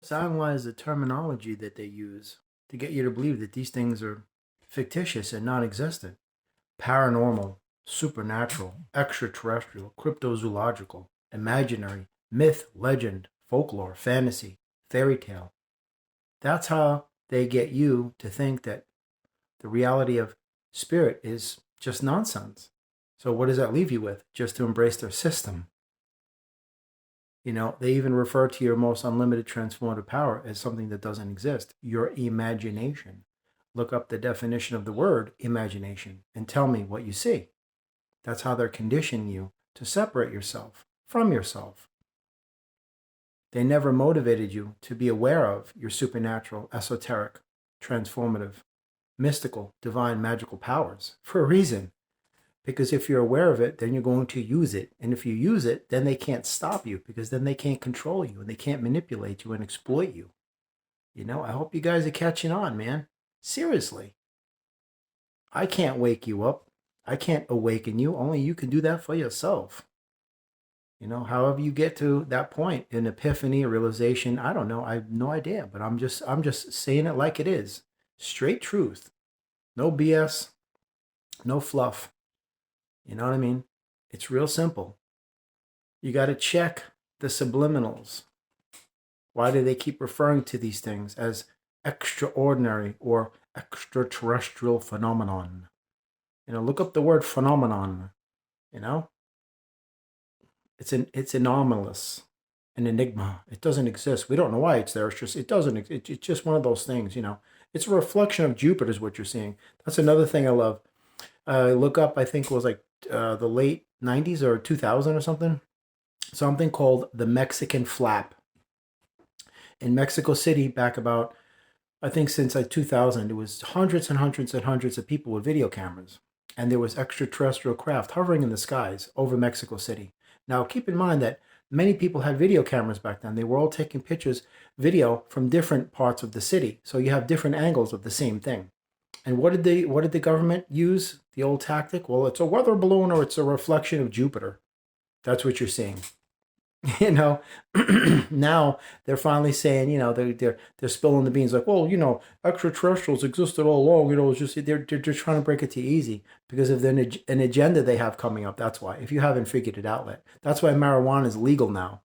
Analyze the terminology that they use to get you to believe that these things are fictitious and non-existent. Paranormal, supernatural, extraterrestrial, cryptozoological, imaginary, myth, legend, folklore, fantasy, fairy tale. That's how they get you to think that the reality of spirit is just nonsense. So what does that leave you with? Just to embrace their system. They even refer to your most unlimited transformative power as something that doesn't exist, your imagination. Look up the definition of the word imagination and tell me what you see. That's how they're conditioning you to separate yourself from yourself. They never motivated you to be aware of your supernatural, esoteric, transformative, mystical, divine, magical powers for a reason. Because if you're aware of it, then you're going to use it. And if you use it, then they can't stop you, because then they can't control you and they can't manipulate you and exploit you. I hope you guys are catching on, man. Seriously. I can't wake you up. I can't awaken you. Only you can do that for yourself. However you get to that point, an epiphany, a realization, I don't know. I have no idea, but I'm just saying it like it is. Straight truth. No BS, no fluff. You know what I mean? It's real simple. You got to check the subliminals. Why do they keep referring to these things as extraordinary or extraterrestrial phenomenon? Look up the word phenomenon. It's anomalous, an enigma. It doesn't exist. We don't know why it's there. It doesn't. It's just one of those things. It's a reflection of Jupiter is what you're seeing. That's another thing I love. Look up, I think it was like the late 90s or 2000 or something called the Mexican Flap. In Mexico City, back about, I think since like 2000, there was hundreds and hundreds and hundreds of people with video cameras. And there was extraterrestrial craft hovering in the skies over Mexico City. Now, keep in mind that many people had video cameras back then. They were all taking pictures, video from different parts of the city. So you have different angles of the same thing. And what did the government use? The old tactic? Well, it's a weather balloon or it's a reflection of Jupiter. That's what you're seeing. Now they're finally saying, they're spilling the beans like, well, extraterrestrials existed all along. It's just they're trying to break it to you easy because of an agenda they have coming up. That's why. If you haven't figured it out yet, that's why marijuana is legal now,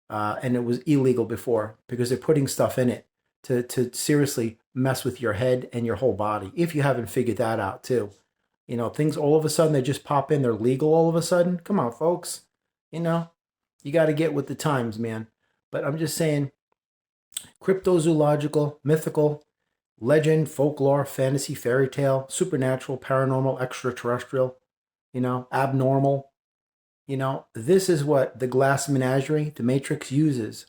and it was illegal before because they're putting stuff in it to seriously mess with your head and your whole body. If you haven't figured that out too, things all of a sudden they just pop in. They're legal all of a sudden. Come on, folks. You got to get with the times, man. But I'm just saying, cryptozoological, mythical, legend, folklore, fantasy, fairy tale, supernatural, paranormal, extraterrestrial, abnormal. This is what the glass menagerie, the Matrix, uses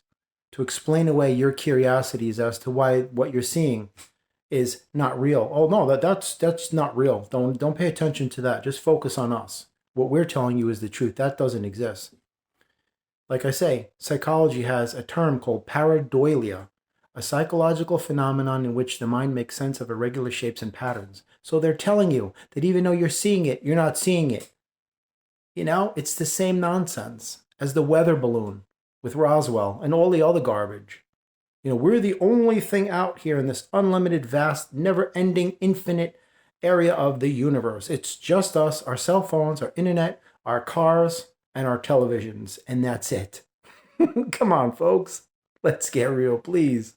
to explain away your curiosities as to why what you're seeing is not real. Oh no, that's not real. Don't pay attention to that. Just focus on us. What we're telling you is the truth. That doesn't exist. Like I say, psychology has a term called pareidolia, a psychological phenomenon in which the mind makes sense of irregular shapes and patterns. So they're telling you that even though you're seeing it, you're not seeing it. It's the same nonsense as the weather balloon with Roswell and all the other garbage. We're the only thing out here in this unlimited, vast, never-ending, infinite area of the universe. It's just us, our cell phones, our internet, our cars, and our televisions, and that's it. Come on, folks. Let's get real, please.